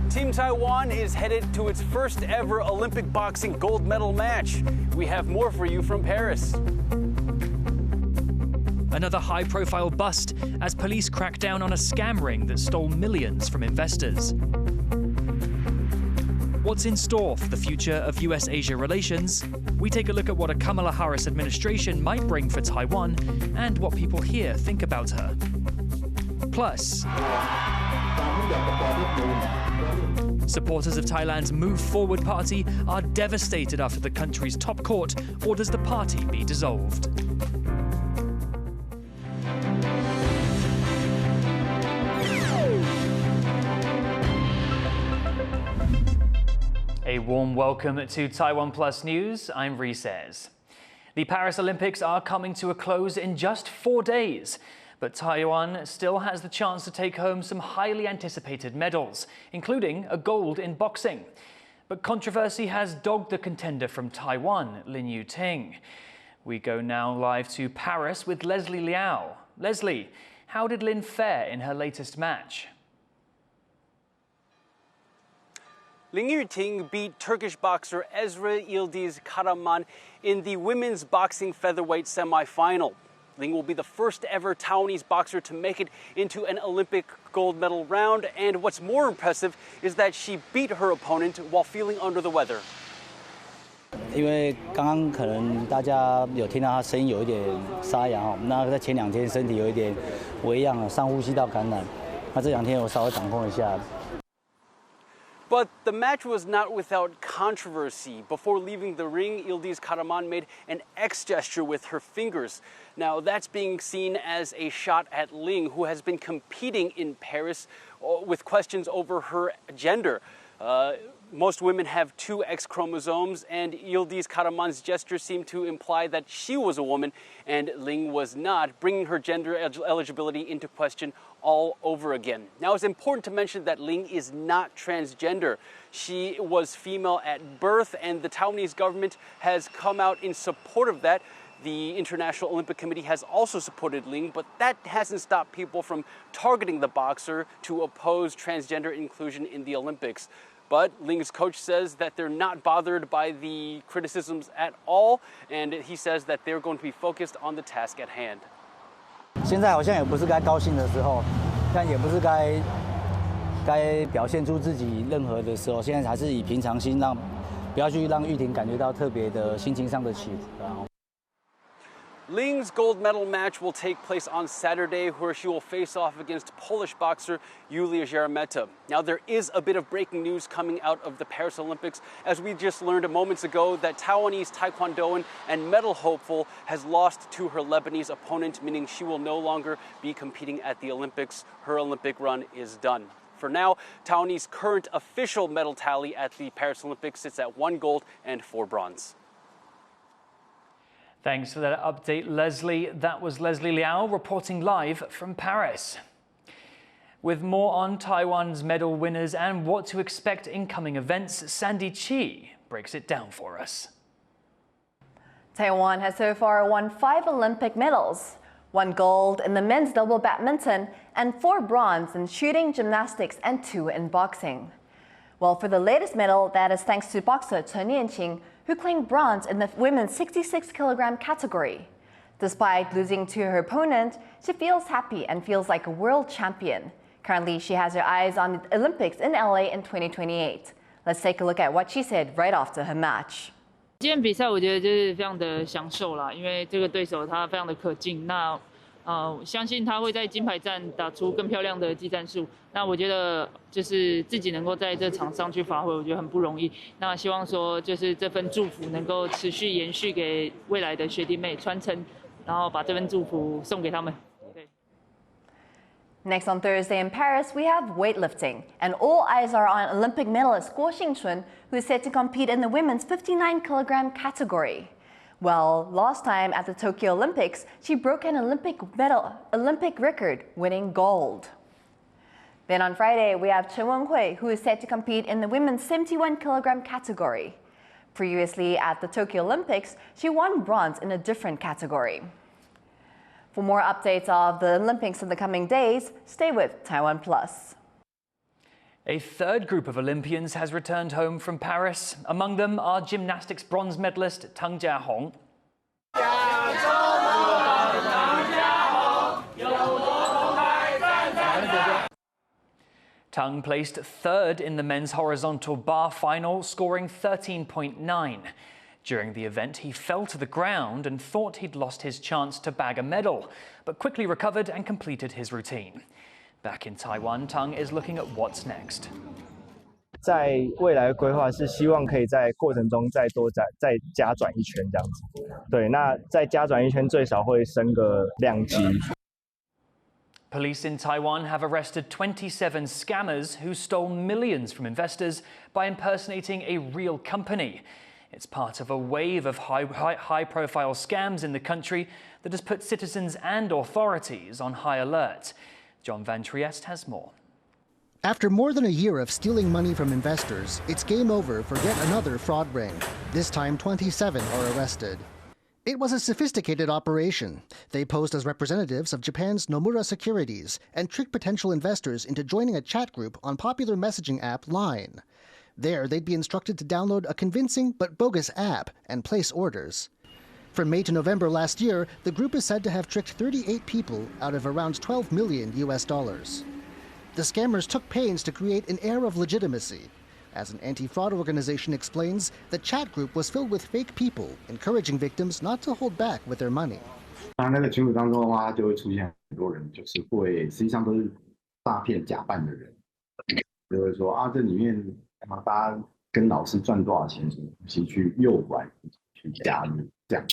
Team Taiwan is headed to its first ever Olympic boxing gold medal match. We have more for you from Paris. Another high-profile bust as police crack down on a scam ring that stole millions from investors. What's in store for the future of US-Asia relations? We take a look at what a Kamala Harris administration might bring for Taiwan and what people here think about her. Plus, supporters of Thailand's Move Forward party are devastated after the country's top court orders the party be dissolved. A warm welcome to TaiwanPlus News. I'm Reece. The Paris Olympics are coming to a close in just 4 days, but Taiwan still has the chance to take home some highly anticipated medals, including a gold in boxing. But controversy has dogged the contender from Taiwan, Lin Yu-ting. We go now live to Paris with Leslie Liao. Leslie, how did Lin fare in her latest match? Lin Yu-ting beat Turkish boxer Ezra Yildiz Karaman in the women's boxing featherweight semifinal. Lin will be the first ever Taiwanese boxer to make it into an Olympic gold medal round, and what's more impressive is that she beat her opponent while feeling under the weather. 因为刚刚可能大家有听到他声音有一点沙哑哦，那在前2天身体有一点微恙，上呼吸道感染，那这2天我稍微掌控一下。 But the match was not without controversy. Before leaving the ring, Yildiz Karaman made an X gesture with her fingers. Now, that's being seen as a shot at Lin, who has been competing in Paris with questions over her gender. Most women have 2 X chromosomes, and Yildiz Karaman's gesture seemed to imply that she was a woman and Lin was not, bringing her gender eligibility into question all over again. Now, it's important to mention that Lin is not transgender. She was female at birth, and the Taiwanese government has come out in support of that. The International Olympic Committee has also supported Lin, but that hasn't stopped people from targeting the boxer to oppose transgender inclusion in the Olympics. But Lin's coach says that they're not bothered by the criticisms at all, and he says that they're going to be focused on the task at hand. 现在好像也不是该高兴的时候，但也不是该表现出自己任何的时候。现在还是以平常心，不要去让玉婷感觉到特别的心情上的起伏。 Lin's gold medal match will take place on Saturday, where she will face off against Polish boxer Julia Jarometa. Now, there is a bit of breaking news coming out of the Paris Olympics, as we just learned moments ago that Taiwanese taekwondoan and medal hopeful has lost to her Lebanese opponent, meaning she will no longer be competing at the Olympics. Her Olympic run is done. For now, Taiwanese current official medal tally at the Paris Olympics sits at 1 gold and 4 bronze. Thanks for that update, Leslie. That was Leslie Liao reporting live from Paris. With more on Taiwan's medal winners and what to expect in coming events, Sandy Chi breaks it down for us. Taiwan has so far won 5 Olympic medals, 1 gold in the men's double badminton and 4 bronze in shooting, gymnastics and 2 in boxing. Well, for the latest medal, that is thanks to boxer Chen Yanqing, who claimed bronze in the women's 66-kilogram category. Despite losing to her opponent, she feels happy and feels like a world champion. Currently, she has her eyes on the Olympics in LA in 2028. Let's take a look at what she said right after her match. 今天比赛我觉得就是非常的享受啦，因为这个对手他非常的可敬，那相信他会在金牌战打出更漂亮的技战术。那我觉得就是自己能够在这场上去发挥，我觉得很不容易。那希望说就是这份祝福能够持续延续给未来的学弟妹传承，然后把这份祝福送给他们。 Next on Thursday in Paris, we have weightlifting, and all eyes are on Olympic medalist Guo Xingchun, who is set to compete in the women's 59-kilogram category. Well, last time at the Tokyo Olympics, she broke an Olympic record, winning gold. Then on Friday, we have Chen Wenhui, who is set to compete in the women's 71-kilogram category. Previously at the Tokyo Olympics, she won bronze in a different category. For more updates of the Olympics in the coming days, stay with TaiwanPlus. A third group of Olympians has returned home from Paris. Among them are gymnastics bronze medalist Tang Jiahong. Tang placed third in the men's horizontal bar final, scoring 13.9. During the event, he fell to the ground and thought he'd lost his chance to bag a medal, but quickly recovered and completed his routine. Back in Taiwan, Tang is looking at what's next. 在未来的规划是希望可以在过程中再加转一圈这样子。对，那再加转一圈最少会升个2级。Police in Taiwan have arrested 27 scammers who stole millions from investors by impersonating a real company. It's part of a wave of high-profile scams in the country that has put citizens and authorities on high alert. John Van Trieste has more. After more than a year of stealing money from investors, it's game over for yet another fraud ring. This time, 27 are arrested. It was a sophisticated operation. They posed as representatives of Japan's Nomura Securities and tricked potential investors into joining a chat group on popular messaging app Line. There, they'd be instructed to download a convincing but bogus app and place orders. From May to November last year, the group is said to have tricked 38 people out of around $12 million US. The scammers took pains to create an air of legitimacy. As an anti-fraud organization explains, the chat group was filled with fake people, encouraging victims not to hold back with their money. 那个群组当中的话，就会出现很多人，就是会实际上都是诈骗假扮的人，就会说啊，这里面大家跟老师赚多少钱，什么东西去诱拐、去加入这样。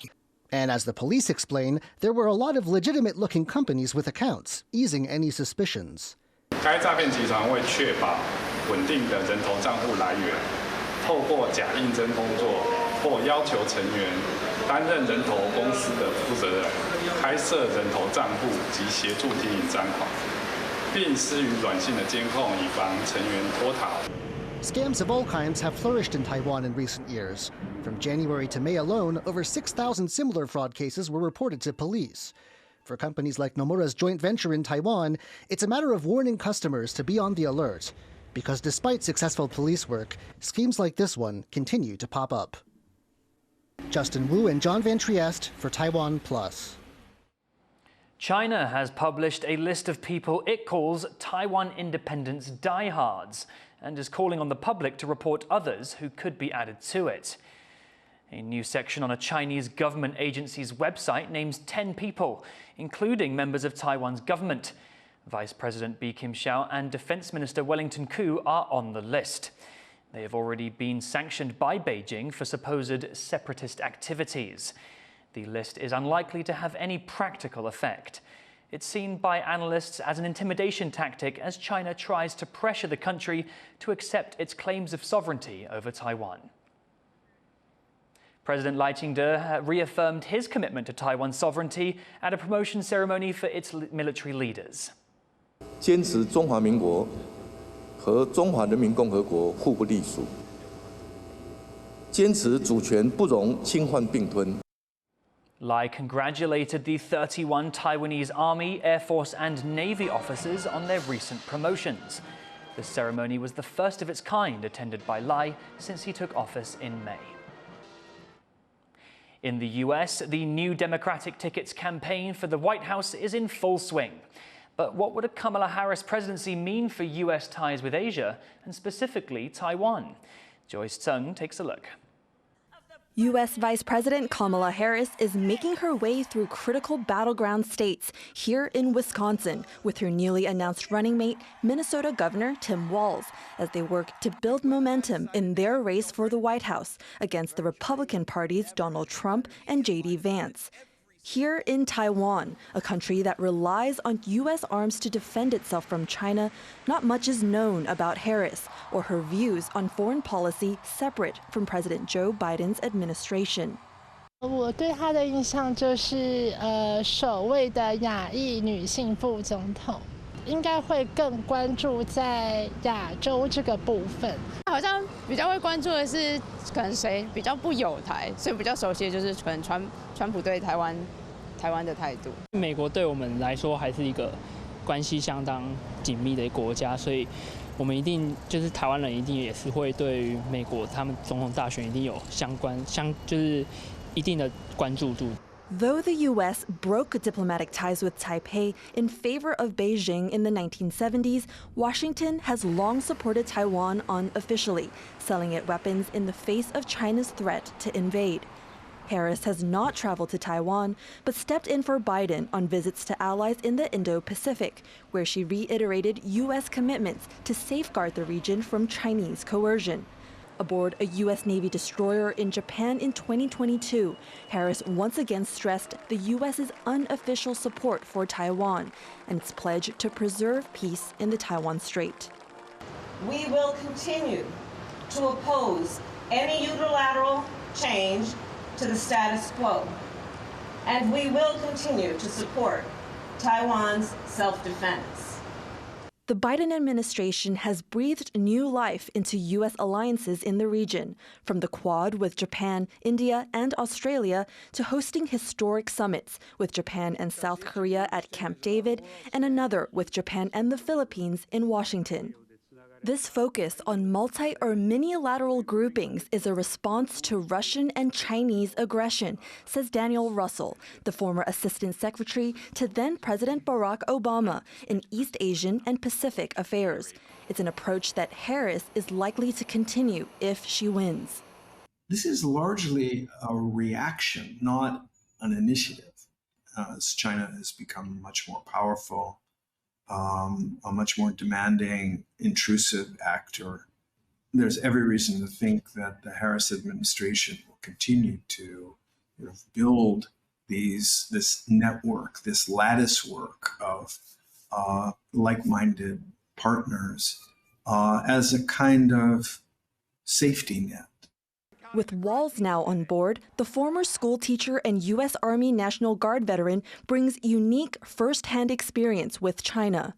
And as the police explain, there were a lot of legitimate-looking companies with accounts, easing any suspicions. 该诈骗集团会确保稳定的人头账户来源，透过假应征工作或要求成员担任人头公司的负责人，开设人头账户及协助经营账款，并施予软性的监控，以防成员脱逃。 Scams of all kinds have flourished in Taiwan in recent years. From January to May alone, over 6,000 similar fraud cases were reported to police. For companies like Nomura's joint venture in Taiwan, it's a matter of warning customers to be on the alert, because despite successful police work, schemes like this one continue to pop up. Justin Wu and John Van Trieste for TaiwanPlus. China has published a list of people it calls Taiwan independence diehards and is calling on the public to report others who could be added to it. A new section on a Chinese government agency's website names 10 people, including members of Taiwan's government. Vice President Bi Kim-hsiao and Defense Minister Wellington Koo are on the list. They have already been sanctioned by Beijing for supposed separatist activities. The list is unlikely to have any practical effect. It's seen by analysts as an intimidation tactic as China tries to pressure the country to accept its claims of sovereignty over Taiwan. President Lai Ching-te reaffirmed his commitment to Taiwan's sovereignty at a promotion ceremony for its military leaders. 坚持中华民国和中华人民共和国互不隶属，坚持主权不容侵犯并吞。 Lai congratulated the 31 Taiwanese Army, Air Force and Navy officers on their recent promotions. The ceremony was the first of its kind attended by Lai since he took office in May. In the US, the new Democratic tickets campaign for the White House is in full swing. But what would a Kamala Harris presidency mean for US ties with Asia, and specifically Taiwan? Joyce Tseng takes a look. U.S. Vice President Kamala Harris is making her way through critical battleground states here in Wisconsin with her newly announced running mate, Minnesota Governor Tim Walz, as they work to build momentum in their race for the White House against the Republican Party's Donald Trump and J.D. Vance. Here in Taiwan, a country that relies on U.S. arms to defend itself from China, not much is known about Harris or her views on foreign policy separate from President Joe Biden's administration. 我对她的印象就是首位的亚裔女性副总统，应该会更关注在亚洲这个部分。好像比较会关注的是可能谁比较不友台，所以比较熟悉的就是可能川普对台湾台湾的态度。美国对我们来说还是一个关系相当紧密的国家，所以我们一定就是台湾人一定也是会对于美国他们总统大选一定有就是一定的关注度。Though the U.S. broke diplomatic ties with Taipei in favor of Beijing in the 1970s, Washington has long supported Taiwan unofficially, selling it weapons in the face of China's threat to invade. Harris has not traveled to Taiwan, but stepped in for Biden on visits to allies in the Indo-Pacific, where she reiterated U.S. commitments to safeguard the region from Chinese coercion. Aboard a U.S. Navy destroyer in Japan in 2022, Harris once again stressed the U.S.'s unofficial support for Taiwan and its pledge to preserve peace in the Taiwan Strait. We will continue to oppose any unilateral change to the status quo, and we will continue to support Taiwan's self-defense. The Biden administration has breathed new life into U.S. alliances in the region, from the Quad with Japan, India, and Australia to hosting historic summits with Japan and South Korea at Camp David and another with Japan and the Philippines in Washington. This focus on multi- or minilateral groupings is a response to Russian and Chinese aggression, says Daniel Russell, the former Assistant Secretary to then-President Barack Obama in East Asian and Pacific affairs. It's an approach that Harris is likely to continue if she wins. This is largely a reaction, not an initiative, as China has become much more powerful, a much more demanding, intrusive actor. There's every reason to think that the Harris administration will continue to build this network, this lattice work of like-minded partners as a kind of safety net. With Walls now on board, the former school teacher and U.S. Army National Guard veteran brings unique first-hand experience with China.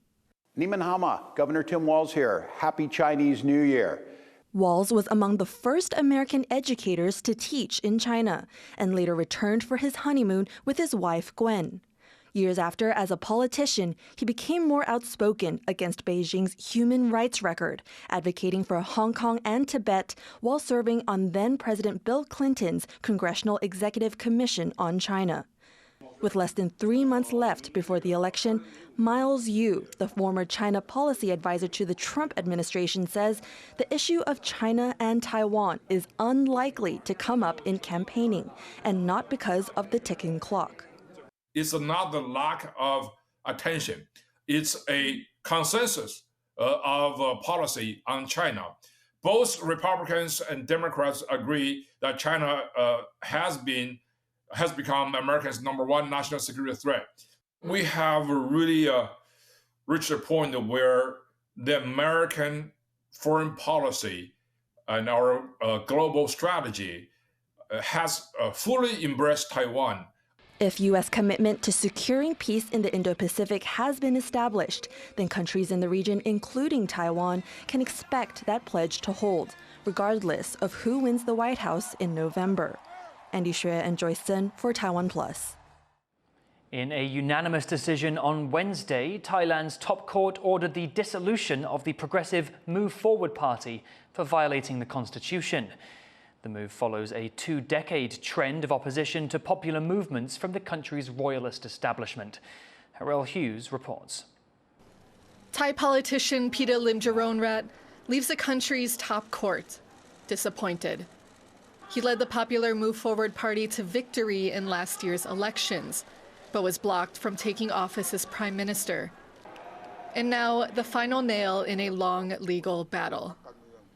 Neiman Hama, Governor Tim Walz here. Happy Chinese New Year. Walz was among the first American educators to teach in China and later returned for his honeymoon with his wife, Gwen. Years after, as a politician, he became more outspoken against Beijing's human rights record, advocating for Hong Kong and Tibet while serving on then-President Bill Clinton's Congressional Executive Commission on China. With less than 3 months left before the election, Miles Yu, the former China policy advisor to the Trump administration, says the issue of China and Taiwan is unlikely to come up in campaigning, and not because of the ticking clock. It's not the lack of attention. It's a consensus of policy on China. Both Republicans and Democrats agree that China has become America's #1 national security threat. We have really reached a point where the American foreign policy and our global strategy has fully embraced Taiwan. If U.S. commitment to securing peace in the Indo-Pacific has been established, then countries in the region, including Taiwan, can expect that pledge to hold, regardless of who wins the White House in November. Andy Xue and Joyce Sun for TaiwanPlus. In a unanimous decision on Wednesday, Thailand's top court ordered the dissolution of the progressive Move Forward Party for violating the constitution. The move follows a 2-decade trend of opposition to popular movements from the country's royalist establishment. Harel Hughes reports. Thai politician Peter Limjaroenrat leaves the country's top court disappointed. He led the popular Move Forward Party to victory in last year's elections, but was blocked from taking office as prime minister. And now the final nail in a long legal battle.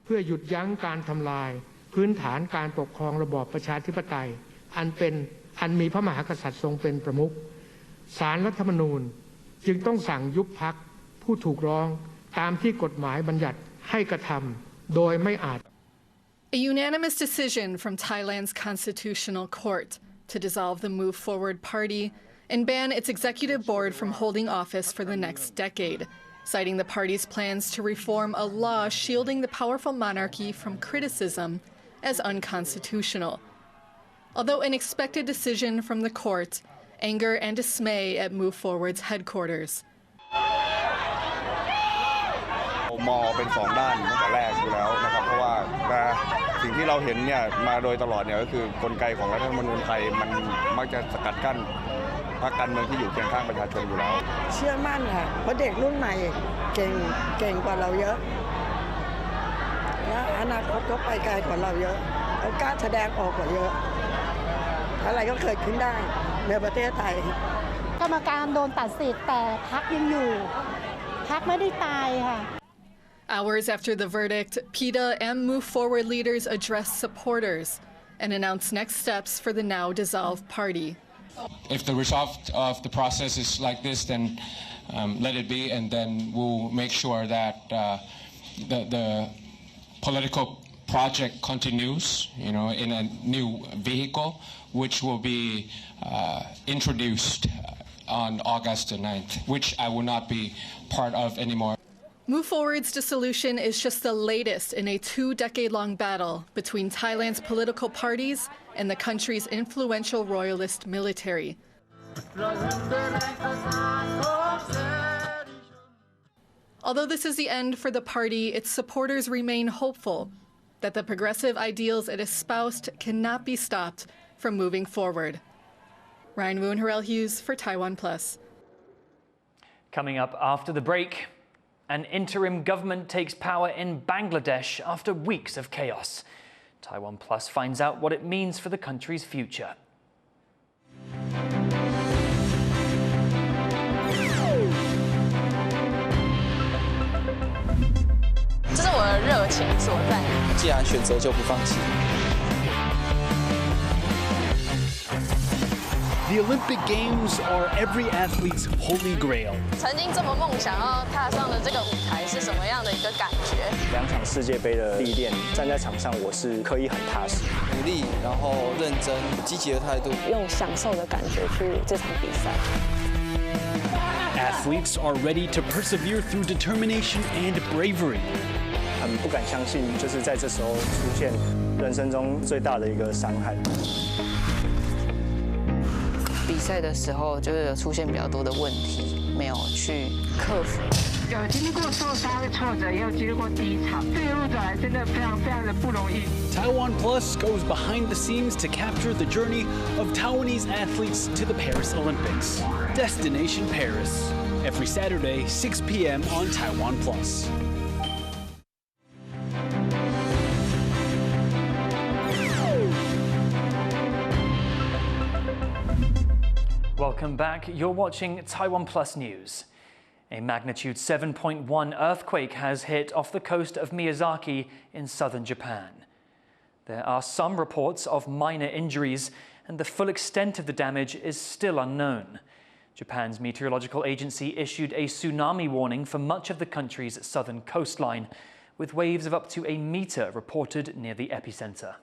เพื่อหยุดยั้งการทำลายพื้นฐานการปกครองระบอบประชาธิปไตยอันมีพระมหากษัตริย์ทรงเป็นประมุขศาลรัฐธรรมนูญจึงต้องสั่งยุบพรรคผู้ถูกร้องตามที่กฎหมายบัญญัติให้กระทำโดยไม่อาจ A unanimous decision from Thailand's constitutional court to dissolve the Move Forward Party and ban its executive board from holding office for the next decade, citing the party's plans to reform a law shielding the powerful monarchy from criticism as unconstitutional. Although an expected decision from the court, anger and dismay at Move Forward's headquarters. มองเป็นสองด้านตั้งแต่แรกอยู่แล้วนะครับเพราะว่าสิ่งที่เราเห็นเนี่ยมาโดยตลอดเนี่ยก็คือกลไกของรัฐธรรมนูญไทยมันมักจะสกัดกั้นพรรคการเมืองที่อยู่เคียงข้างประชาชนอยู่แล้วเชื่อมั่นค่ะเพราะเด็กรุ่นใหม่เก่งกว่าเราเยอะและอนาคตเขาไปไกลกว่าเราเยอะเขากล้าแสดงออกกว่าเยอะอะไรก็เกิดขึ้นได้ในประเทศไทยกรรมการโดนตัดสิทธิ์แต่พรรคยังอยู่พรรคไม่ได้ตายค่ะ Hours after the verdict, PETA and Move Forward leaders addressed supporters and announced next steps for the now dissolved party. If the result of the process is like this, then let it be, and then we'll make sure that the political project continues, in a new vehicle, which will be introduced on August the 9th, which I will not be part of anymore. Move Forward's dissolution is just the latest in a 2-decade-long battle between Thailand's political parties and the country's influential royalist military. Although this is the end for the party, its supporters remain hopeful that the progressive ideals it espoused cannot be stopped from moving forward. Ryan Wu and Harrell Hughes for TaiwanPlus. Coming up after the break, an interim government takes power in Bangladesh after weeks of chaos. TaiwanPlus finds out what it means for the country's future. 这是我的热情所在。既然选择就不放弃。The Olympic Games are every athlete's holy grail. 曾经这么梦想要踏上的这个舞台是什么样的一个感觉？2场世界杯的历练，站在场上我是可以很踏实，努力，然后认真、积极的态度，用享受的感觉去这场比赛。Athletes are ready to persevere through determination and bravery. 很不敢相信，就是在这时候出现人生中最大的一个伤害。比赛的时候就是有出现比较多的问题，没有去克服。有经过受伤的挫折，也有经历过低潮，对于路者来真的非常的不容易。TaiwanPlus goes behind the scenes to capture the journey of Taiwanese athletes to the Paris Olympics. Destination Paris, every Saturday, 6 p.m. on TaiwanPlus. Welcome back. You're watching TaiwanPlus News. A magnitude 7.1 earthquake has hit off the coast of Miyazaki in southern Japan. There are some reports of minor injuries, and the full extent of the damage is still unknown. Japan's meteorological agency issued a tsunami warning for much of the country's southern coastline, with waves of up to a meter reported near the epicenter.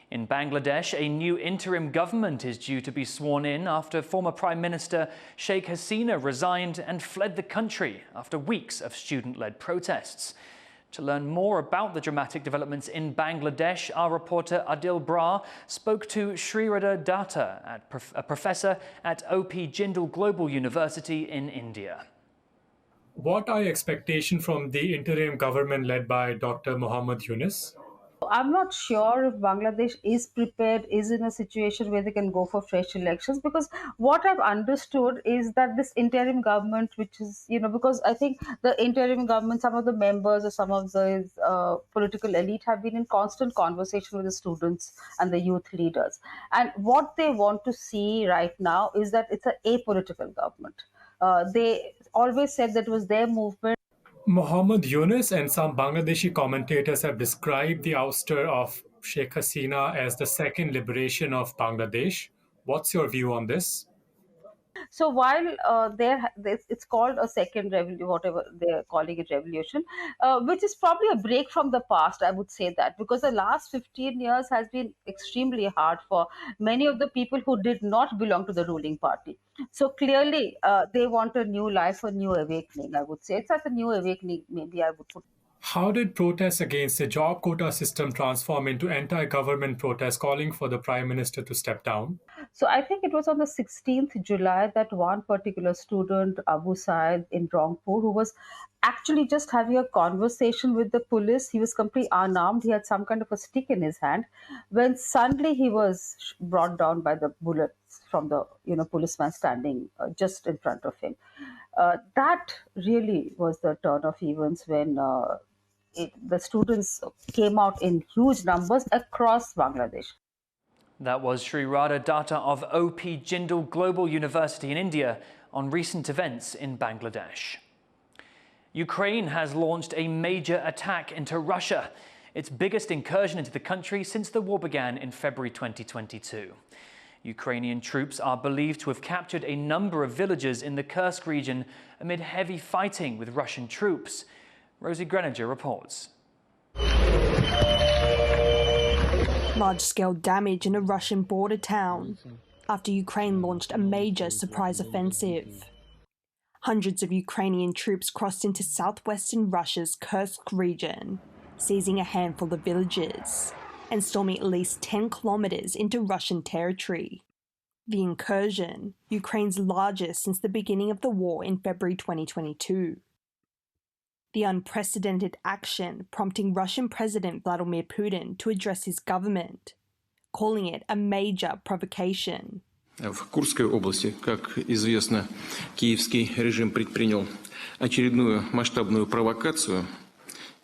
In Bangladesh, a new interim government is due to be sworn in after former Prime Minister Sheikh Hasina resigned and fled the country after weeks of student-led protests. To learn more about the dramatic developments in Bangladesh, our reporter Adil Brar spoke to Srirada Datta, a professor at O.P. Jindal Global University in India. What are your expectations from the interim government led by Dr. Muhammad Yunus? I'm not sure if Bangladesh is prepared, is in a situation where they can go for fresh elections, because what I've understood is that this interim government, which is, because I think the interim government, some of the members or some of the political elite have been in constant conversation with the students and the youth leaders. And what they want to see right now is that it's an apolitical government. They always said that it was their movement. Muhammad Yunus and some Bangladeshi commentators have described the ouster of Sheikh Hasina as the second liberation of Bangladesh. What's your view on this? So while it's called a second revolution, whatever they're calling it, revolution, which is probably a break from the past, I would say that, because the last 15 years has been extremely hard for many of the people who did not belong to the ruling party. So clearly, they want a new life, a new awakening, I would say. It's like a new awakening, maybe I would put. How did protests against the job quota system transform into anti-government protests calling for the Prime Minister to step down? So I think it was on the 16th July that one particular student, Abu Said in Rangpur, who was actually just having a conversation with the police. He was completely unarmed. He had some kind of a stick in his hand. When suddenly he was brought down by the bullets from the policeman standing just in front of him. That really was the turn of events when the students came out in huge numbers across Bangladesh. That was Sri Radha Datta of OP Jindal Global University in India on recent events in Bangladesh. Ukraine has launched a major attack into Russia, its biggest incursion into the country since the war began in February 2022. Ukrainian troops are believed to have captured a number of villages in the Kursk region amid heavy fighting with Russian troops. Rosie Greninger reports. Large-scale damage in a Russian border town after Ukraine launched a major surprise offensive. Hundreds of Ukrainian troops crossed into southwestern Russia's Kursk region, seizing a handful of villages and storming at least 10 kilometers into Russian territory. The incursion, Ukraine's largest since the beginning of the war in February 2022. The unprecedented action prompting Russian President Vladimir Putin to address his government, calling it a major provocation. В Курской области, как известно, киевский режим предпринял очередную масштабную провокацию,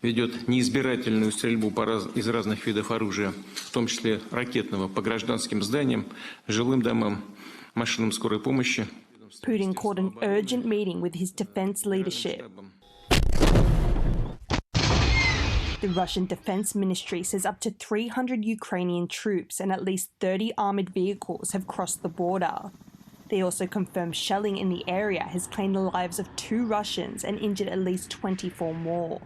ведет неизбирательную стрельбу из разных видов оружия, в том числе ракетного, по гражданским зданиям, жилым домам, машинам скорой помощи. Putin called an urgent meeting with his defense leadership. The Russian Defense Ministry says up to 300 Ukrainian troops and at least 30 armoured vehicles have crossed the border. They also confirmed shelling in the area has claimed the lives of 2 Russians and injured at least 24 more.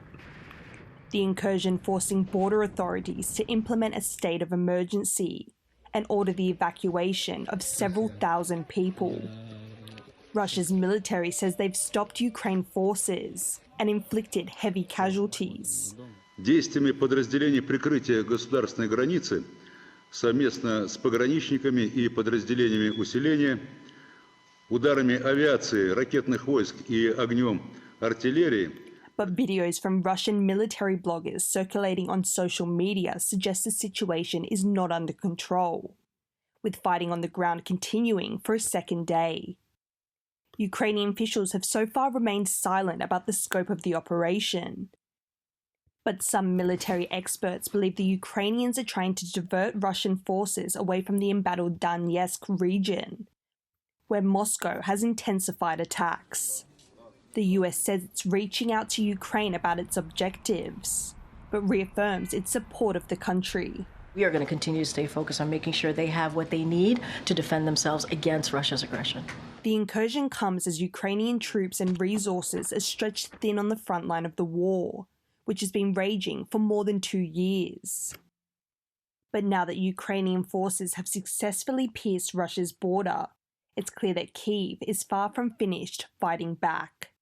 The incursion forcing border authorities to implement a state of emergency and order the evacuation of several thousand people. Russia's military says they've stopped Ukraine forces and inflicted heavy casualties. Действиями подразделений прикрытия государственной границы совместно с пограничниками и подразделениями усиления, ударами авиации, ракетных войск и огнем артиллерии. But videos from Russian military bloggers circulating on social media suggest the situation is not under control, with fighting on the ground continuing for a second day. Ukrainian officials have so far remained silent about the scope of the operation. But some military experts believe the Ukrainians are trying to divert Russian forces away from the embattled Donetsk region, where Moscow has intensified attacks. The US says it's reaching out to Ukraine about its objectives, but reaffirms its support of the country. We are going to continue to stay focused on making sure they have what they need to defend themselves against Russia's aggression. The incursion comes as Ukrainian troops and resources are stretched thin on the front line of the war, which has been raging for more than 2 years. But now that Ukrainian forces have successfully pierced Russia's border, it's clear that Kyiv is far from finished fighting back.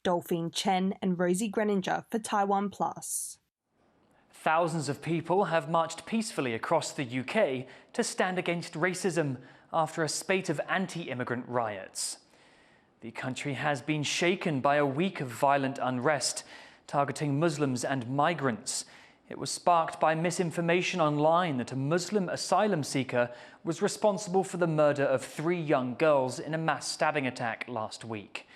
Dolphine Chen and Rosie Greninger for TaiwanPlus. Thousands of people have marched peacefully across the UK to stand against racism after a spate of anti-immigrant riots. The country has been shaken by a week of violent unrest, targeting Muslims and migrants. It was sparked by misinformation online that a Muslim asylum seeker was responsible for the murder of 3 young girls in a mass stabbing attack last week.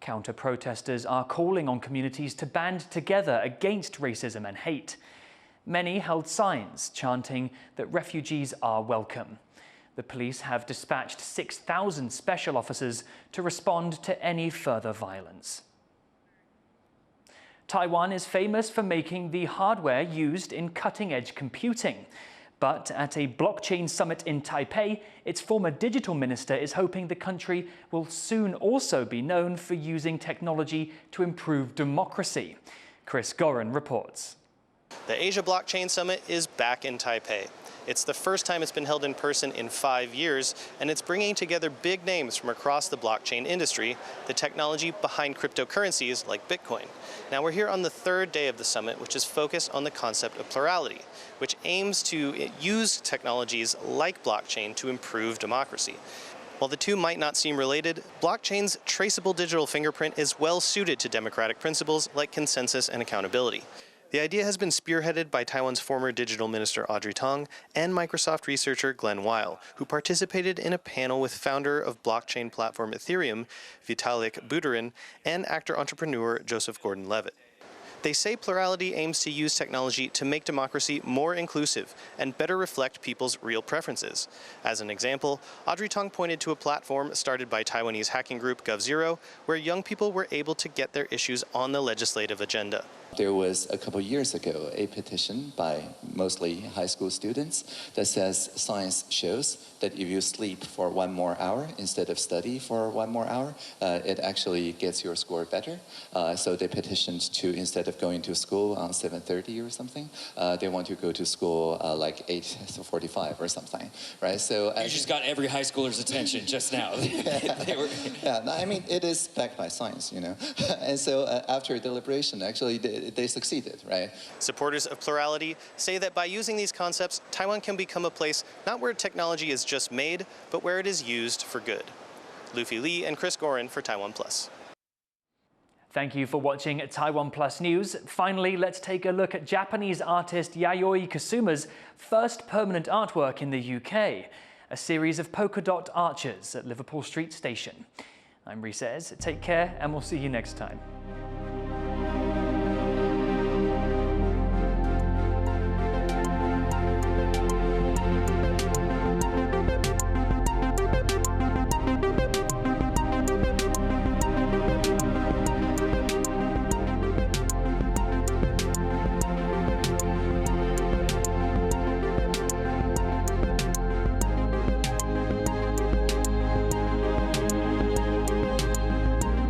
Counter-protesters are calling on communities to band together against racism and hate. Many held signs chanting that refugees are welcome. The police have dispatched 6,000 special officers to respond to any further violence. Taiwan is famous for making the hardware used in cutting-edge computing. But at a blockchain summit in Taipei, its former digital minister is hoping the country will soon also be known for using technology to improve democracy. Chris Gorin reports. The Asia Blockchain Summit is back in Taipei. It's the first time it's been held in person in 5 years, and it's bringing together big names from across the blockchain industry, the technology behind cryptocurrencies like Bitcoin. Now we're here on the third day of the summit, which is focused on the concept of plurality, which aims to use technologies like blockchain to improve democracy. While the two might not seem related, blockchain's traceable digital fingerprint is well suited to democratic principles like consensus and accountability. The idea has been spearheaded by Taiwan's former digital minister Audrey Tang and Microsoft researcher Glenn Weil, who participated in a panel with founder of blockchain platform Ethereum, Vitalik Buterin, and actor-entrepreneur Joseph Gordon-Levitt. They say plurality aims to use technology to make democracy more inclusive and better reflect people's real preferences. As an example, Audrey Tang pointed to a platform started by Taiwanese hacking group GovZero, where young people were able to get their issues on the legislative agenda. There was a couple years ago a petition by mostly high school students that says science shows that if you sleep for 1 more hour instead of study for 1 more hour, it actually gets your score better. So they petitioned to, instead of going to school on 7:30 or something, they want to go to school like 8:45 or something, right? So you just got every high schooler's attention just now. Yeah, I mean, it is backed by science, you know. And so after deliberation, actually, they succeeded, right? Supporters of plurality say that by using these concepts, Taiwan can become a place not where technology is just made, but where it is used for good. Luffy Lee and Chris Gorin for TaiwanPlus. Thank you for watching TaiwanPlus News. Finally, let's take a look at Japanese artist Yayoi Kusuma's first permanent artwork in the UK, a series of polka dot arches at Liverpool Street Station. I'm Reece. Take care, and we'll see you next time.